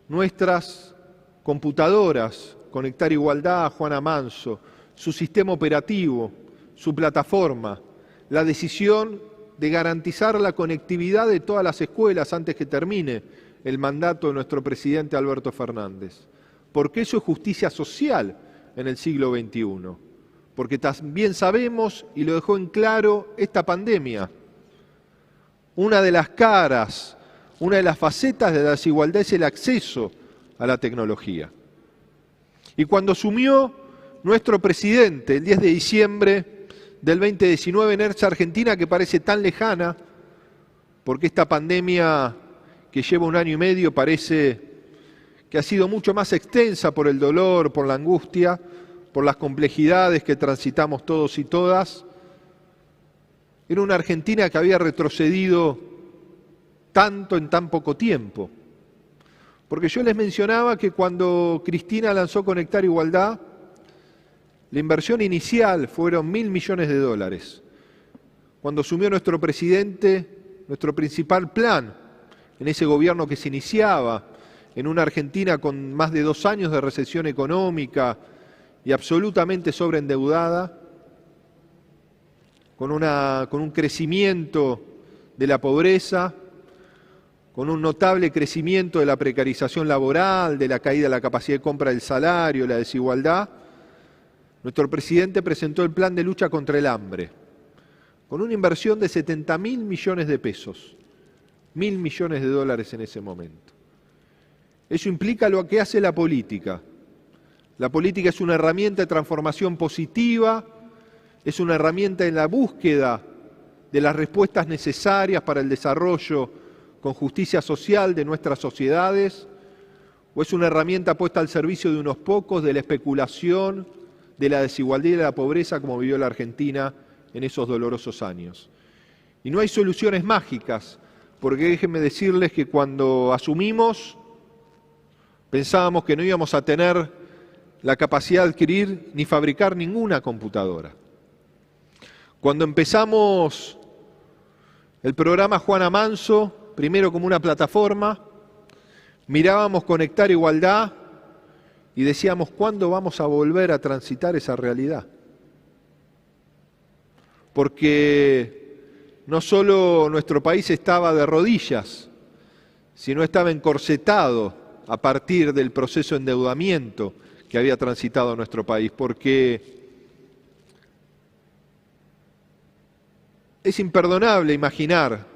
nuestras computadoras, Conectar Igualdad, Juana Manso, su sistema operativo, su plataforma, la decisión de garantizar la conectividad de todas las escuelas antes que termine el mandato de nuestro presidente Alberto Fernández. Porque eso es justicia social en el siglo XXI. Porque también sabemos, y lo dejó en claro esta pandemia, una de las caras, una de las facetas de la desigualdad es el acceso a la tecnología. Y cuando asumió nuestro presidente el 10 de diciembre del 2019 en esa Argentina que parece tan lejana, porque esta pandemia que lleva 1 año y medio parece que ha sido mucho más extensa por el dolor, por la angustia, por las complejidades que transitamos todos y todas, Era una Argentina que había retrocedido tanto en tan poco tiempo. Porque yo les mencionaba que cuando Cristina lanzó Conectar Igualdad, la inversión inicial fueron $1.000 millones. Cuando asumió nuestro presidente, nuestro principal plan en ese gobierno que se iniciaba en una Argentina con más de 2 años de recesión económica y absolutamente sobreendeudada, con un crecimiento de la pobreza, con un notable crecimiento de la precarización laboral, de la caída de la capacidad de compra del salario, la desigualdad, nuestro presidente presentó el plan de lucha contra el hambre, con una inversión de 70.000 millones de pesos, $1.000 millones en ese momento. Eso implica lo que hace la política. La política es una herramienta de transformación positiva, es una herramienta en la búsqueda de las respuestas necesarias para el desarrollo con justicia social de nuestras sociedades, o es una herramienta puesta al servicio de unos pocos, de la especulación, de la desigualdad y de la pobreza como vivió la Argentina en esos dolorosos años. Y no hay soluciones mágicas, porque déjenme decirles que cuando asumimos pensábamos que no íbamos a tener la capacidad de adquirir ni fabricar ninguna computadora. Cuando empezamos el programa Juana Manso, primero como una plataforma, mirábamos Conectar Igualdad y decíamos, ¿cuándo vamos a volver a transitar esa realidad? Porque no solo nuestro país estaba de rodillas, sino estaba encorsetado a partir del proceso de endeudamiento que había transitado nuestro país, porque es imperdonable imaginar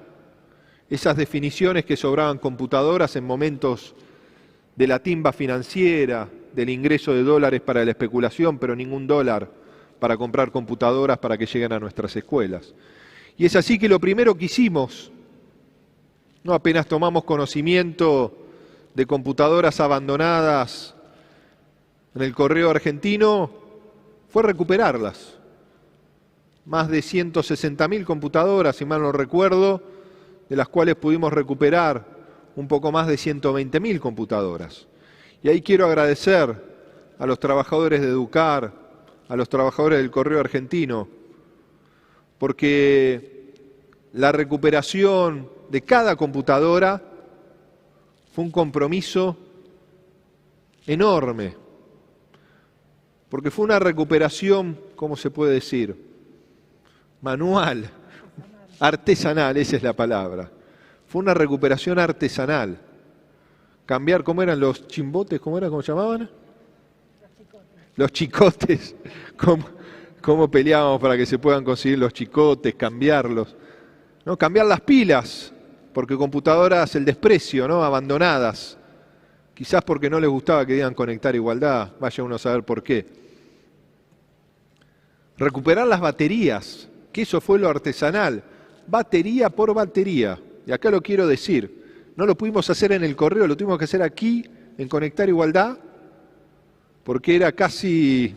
esas definiciones que sobraban computadoras en momentos de la timba financiera, del ingreso de dólares para la especulación, pero ningún dólar para comprar computadoras para que lleguen a nuestras escuelas. Y es así que lo primero que hicimos, no apenas tomamos conocimiento de computadoras abandonadas en el correo argentino, fue recuperarlas. Más de 160.000 computadoras, si mal no recuerdo, de las cuales pudimos recuperar un poco más de 120.000 computadoras. Y ahí quiero agradecer a los trabajadores de Educar, a los trabajadores del Correo Argentino, porque la recuperación de cada computadora fue un compromiso enorme, porque fue una recuperación, ¿cómo se puede decir? Manual, artesanal, esa es la palabra. Fue una recuperación artesanal. Cambiar, ¿cómo eran los chimbotes? ¿Cómo se llamaban? Los chicotes. ¿Cómo peleábamos para que se puedan conseguir los chicotes, cambiarlos? ¿No? Cambiar las pilas, porque computadoras, el desprecio, ¿no? Abandonadas. Quizás porque no les gustaba que digan Conectar Igualdad, vaya uno a saber por qué. Recuperar las baterías, que eso fue lo artesanal. Batería por batería, y acá lo quiero decir, no lo pudimos hacer en el correo, lo tuvimos que hacer aquí, en Conectar Igualdad, porque era casi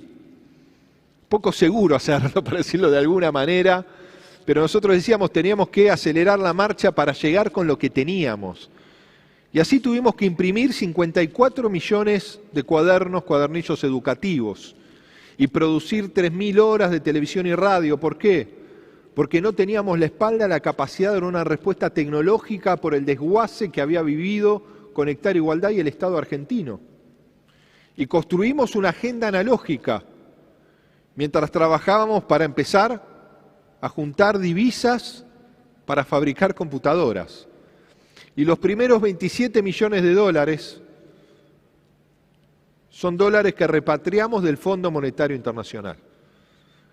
poco seguro hacerlo, para decirlo de alguna manera, pero nosotros decíamos teníamos que acelerar la marcha para llegar con lo que teníamos. Y así tuvimos que imprimir 54 millones de cuadernillos educativos, y producir 3.000 horas de televisión y radio. ¿Por qué? Porque no teníamos la espalda, la capacidad de dar una respuesta tecnológica por el desguace que había vivido Conectar Igualdad y el Estado argentino. Y construimos una agenda analógica, mientras trabajábamos para empezar a juntar divisas para fabricar computadoras. Y los primeros 27 millones de dólares son dólares que repatriamos del Fondo Monetario Internacional.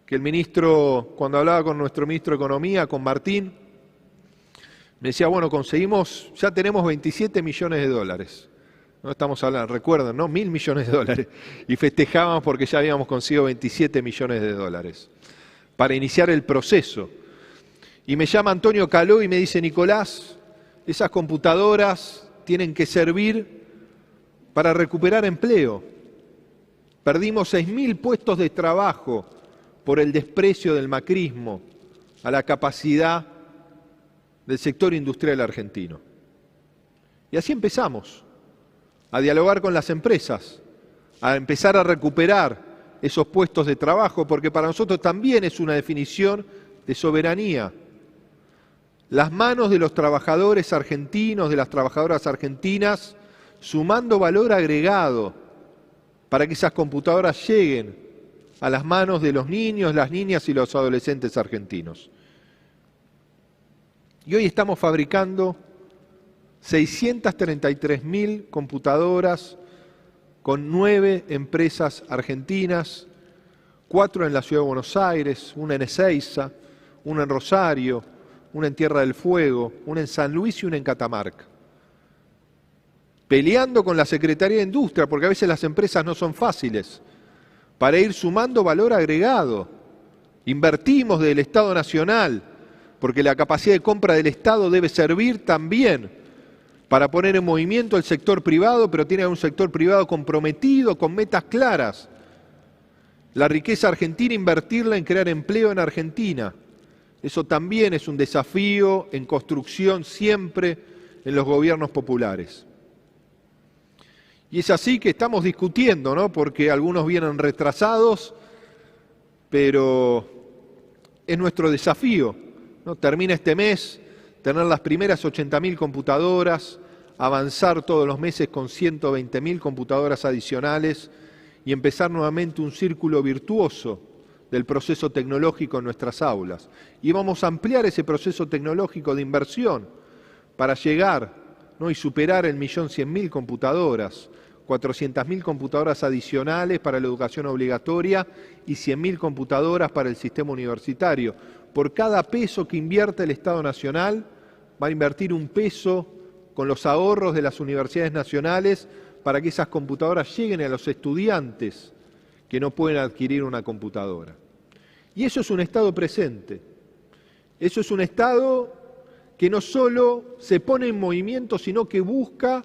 Que el ministro, cuando hablaba con nuestro ministro de Economía, con Martín, me decía, bueno, conseguimos, ya tenemos 27 millones de dólares. No estamos hablando, recuerden, ¿no? 1.000 millones de dólares. Y festejábamos porque ya habíamos conseguido 27 millones de dólares para iniciar el proceso. Y me llama Antonio Caló y me dice, Nicolás, esas computadoras tienen que servir para recuperar empleo. Perdimos 6.000 puestos de trabajo por el desprecio del macrismo a la capacidad del sector industrial argentino. Y así empezamos a dialogar con las empresas, a empezar a recuperar esos puestos de trabajo, porque para nosotros también es una definición de soberanía. Las manos de los trabajadores argentinos, de las trabajadoras argentinas, sumando valor agregado para que esas computadoras lleguen a las manos de los niños, las niñas y los adolescentes argentinos. Y hoy estamos fabricando 633.000 computadoras con 9 empresas argentinas, 4 en la Ciudad de Buenos Aires, una en Ezeiza, una en Rosario, una en Tierra del Fuego, una en San Luis y una en Catamarca. Peleando con la Secretaría de Industria, porque a veces las empresas no son fáciles, para ir sumando valor agregado. Invertimos del Estado Nacional, porque la capacidad de compra del Estado debe servir también para poner en movimiento el sector privado, pero tiene un sector privado comprometido, con metas claras. La riqueza argentina, invertirla en crear empleo en Argentina. Eso también es un desafío en construcción siempre en los gobiernos populares. Y es así que estamos discutiendo, ¿no? Porque algunos vienen retrasados, pero es nuestro desafío, ¿no? Termina este mes, tener las primeras 80.000 computadoras, avanzar todos los meses con 120.000 computadoras adicionales y empezar nuevamente un círculo virtuoso del proceso tecnológico en nuestras aulas. Y vamos a ampliar ese proceso tecnológico de inversión para llegar, ¿no? y superar el 1.100.000 computadoras, 400.000 computadoras adicionales para la educación obligatoria y 100.000 computadoras para el sistema universitario. Por cada peso que invierta el Estado Nacional, va a invertir un peso con los ahorros de las universidades nacionales para que esas computadoras lleguen a los estudiantes que no pueden adquirir una computadora. Y eso es un Estado presente. Eso es un Estado que no solo se pone en movimiento, sino que busca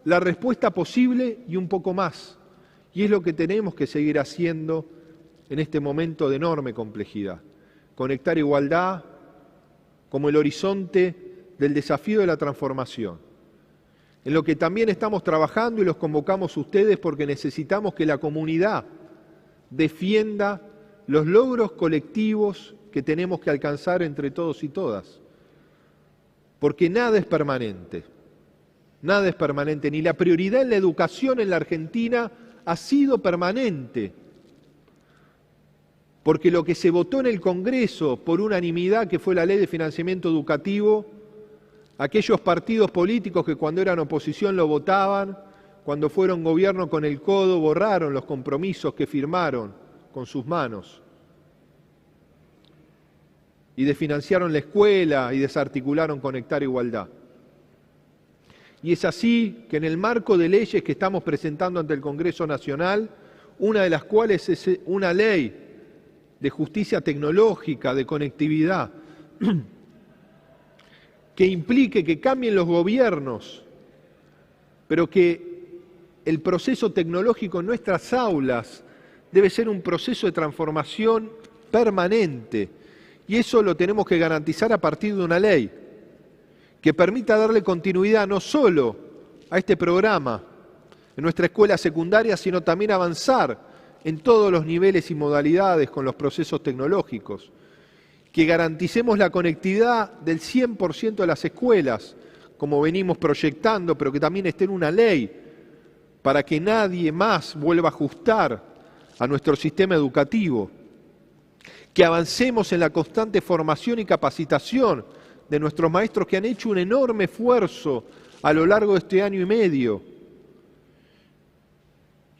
la respuesta posible y un poco más. Y es lo que tenemos que seguir haciendo en este momento de enorme complejidad. Conectar igualdad como el horizonte del desafío de la transformación. En lo que también estamos trabajando y los convocamos a ustedes porque necesitamos que la comunidad defienda los logros colectivos que tenemos que alcanzar entre todos y todas. Porque nada es permanente. Nada es permanente, ni la prioridad en la educación en la Argentina ha sido permanente. Porque lo que se votó en el Congreso por unanimidad, que fue la Ley de Financiamiento Educativo, aquellos partidos políticos que cuando eran oposición lo votaban, cuando fueron gobierno con el codo, borraron los compromisos que firmaron con sus manos. Y desfinanciaron la escuela y desarticularon Conectar Igualdad. Y es así que en el marco de leyes que estamos presentando ante el Congreso Nacional, una de las cuales es una ley de justicia tecnológica, de conectividad, que implique que cambien los gobiernos, pero que el proceso tecnológico en nuestras aulas debe ser un proceso de transformación permanente. Y eso lo tenemos que garantizar a partir de una ley que permita darle continuidad no solo a este programa en nuestra escuela secundaria, sino también avanzar en todos los niveles y modalidades con los procesos tecnológicos. Que garanticemos la conectividad del 100% de las escuelas, como venimos proyectando, pero que también esté en una ley, para que nadie más vuelva a ajustar a nuestro sistema educativo. Que avancemos en la constante formación y capacitación de nuestros maestros que han hecho un enorme esfuerzo a lo largo de este año y medio.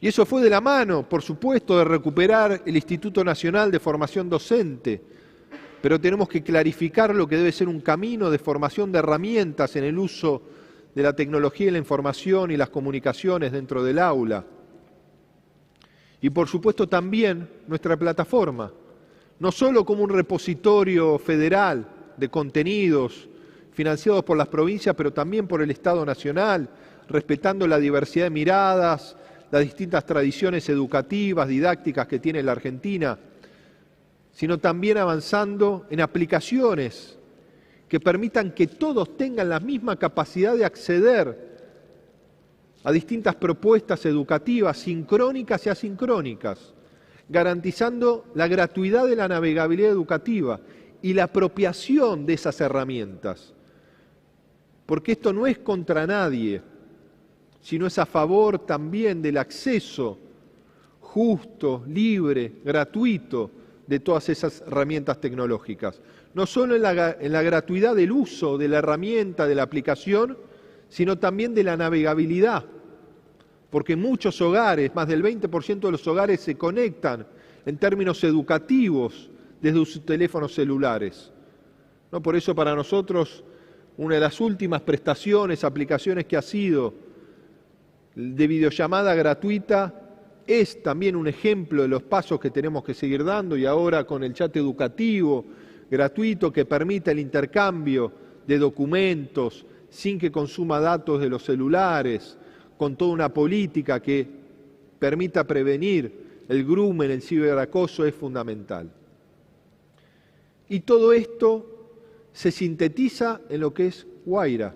Y eso fue de la mano, por supuesto, de recuperar el Instituto Nacional de Formación Docente, pero tenemos que clarificar lo que debe ser un camino de formación de herramientas en el uso de la tecnología y la información y las comunicaciones dentro del aula. Y por supuesto también nuestra plataforma, no solo como un repositorio federal de contenidos financiados por las provincias, pero también por el Estado Nacional, respetando la diversidad de miradas, las distintas tradiciones educativas, didácticas que tiene la Argentina, sino también avanzando en aplicaciones que permitan que todos tengan la misma capacidad de acceder a distintas propuestas educativas sincrónicas y asincrónicas, garantizando la gratuidad de la navegabilidad educativa y la apropiación de esas herramientas. Porque esto no es contra nadie, sino es a favor también del acceso justo, libre, gratuito de todas esas herramientas tecnológicas. No solo en la gratuidad del uso de la herramienta, de la aplicación, sino también de la navegabilidad. Porque muchos hogares, más del 20% de los hogares se conectan en términos educativos desde sus teléfonos celulares. ¿No? Por eso para nosotros una de las últimas prestaciones, aplicaciones que ha sido de videollamada gratuita, es también un ejemplo de los pasos que tenemos que seguir dando, y ahora con el chat educativo gratuito que permite el intercambio de documentos sin que consuma datos de los celulares, con toda una política que permita prevenir el grooming, el ciberacoso, es fundamental. Y todo esto se sintetiza en lo que es Guaira,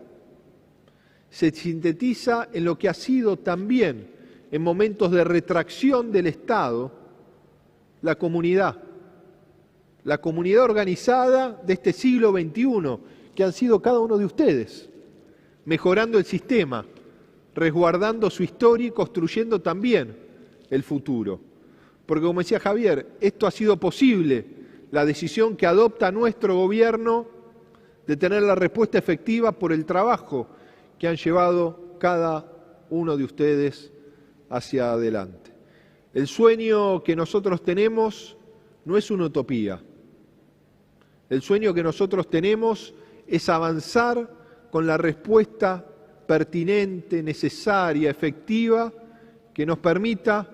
se sintetiza en lo que ha sido también, en momentos de retracción del Estado, la comunidad organizada de este siglo XXI, que han sido cada uno de ustedes, mejorando el sistema, resguardando su historia y construyendo también el futuro. Porque como decía Javier, esto ha sido posible, la decisión que adopta nuestro gobierno de tener la respuesta efectiva por el trabajo que han llevado cada uno de ustedes hacia adelante. El sueño que nosotros tenemos no es una utopía. El sueño que nosotros tenemos es avanzar con la respuesta pertinente, necesaria, efectiva, que nos permita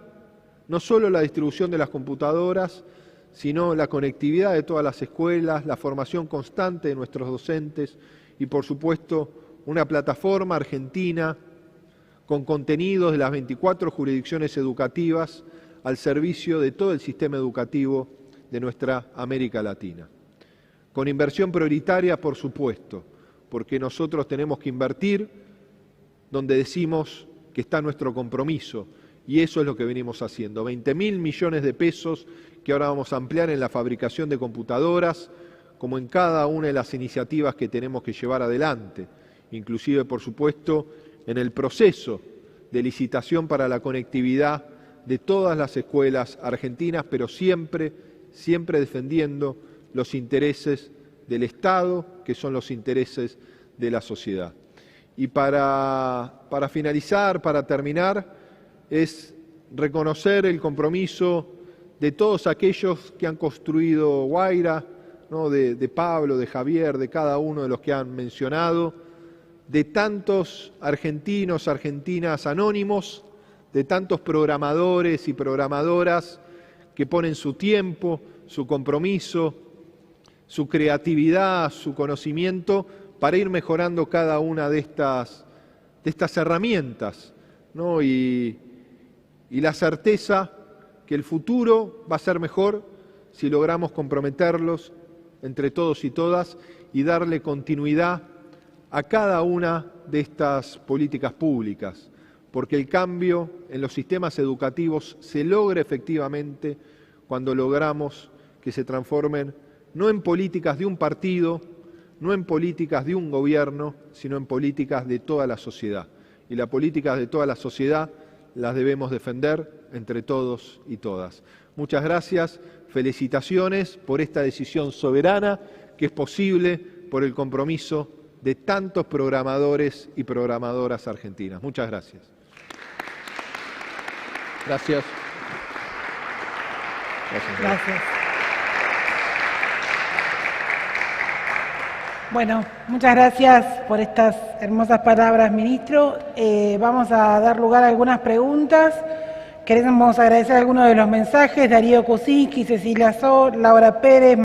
no solo la distribución de las computadoras, sino la conectividad de todas las escuelas, la formación constante de nuestros docentes y, por supuesto, una plataforma argentina con contenidos de las 24 jurisdicciones educativas al servicio de todo el sistema educativo de nuestra América Latina. Con inversión prioritaria, por supuesto, porque nosotros tenemos que invertir donde decimos que está nuestro compromiso, y eso es lo que venimos haciendo. 20.000 millones de pesos que ahora vamos a ampliar en la fabricación de computadoras, como en cada una de las iniciativas que tenemos que llevar adelante, inclusive, por supuesto, en el proceso de licitación para la conectividad de todas las escuelas argentinas, pero siempre defendiendo los intereses del Estado, que son los intereses de la sociedad. Y para finalizar, para terminar, es reconocer el compromiso de todos aquellos que han construido Guaira, ¿no? de Pablo, de Javier, de cada uno de los que han mencionado, de tantos argentinos, argentinas anónimos, de tantos programadores y programadoras que ponen su tiempo, su compromiso, su creatividad, su conocimiento para ir mejorando cada una de estas herramientas, ¿no? Y la certeza que el futuro va a ser mejor si logramos comprometerlos entre todos y todas y darle continuidad a cada una de estas políticas públicas, porque el cambio en los sistemas educativos se logra efectivamente cuando logramos que se transformen no en políticas de un partido, no en políticas de un gobierno, sino en políticas de toda la sociedad. Y las políticas de toda la sociedad las debemos defender entre todos y todas. Muchas gracias, felicitaciones por esta decisión soberana que es posible por el compromiso de tantos programadores y programadoras argentinas. Muchas gracias. Gracias. Gracias. Bueno, muchas gracias por estas hermosas palabras, ministro. Vamos a dar lugar a algunas preguntas. Queremos agradecer algunos de los mensajes: Darío Kuczynski, Cecilia Sor, Laura Pérez,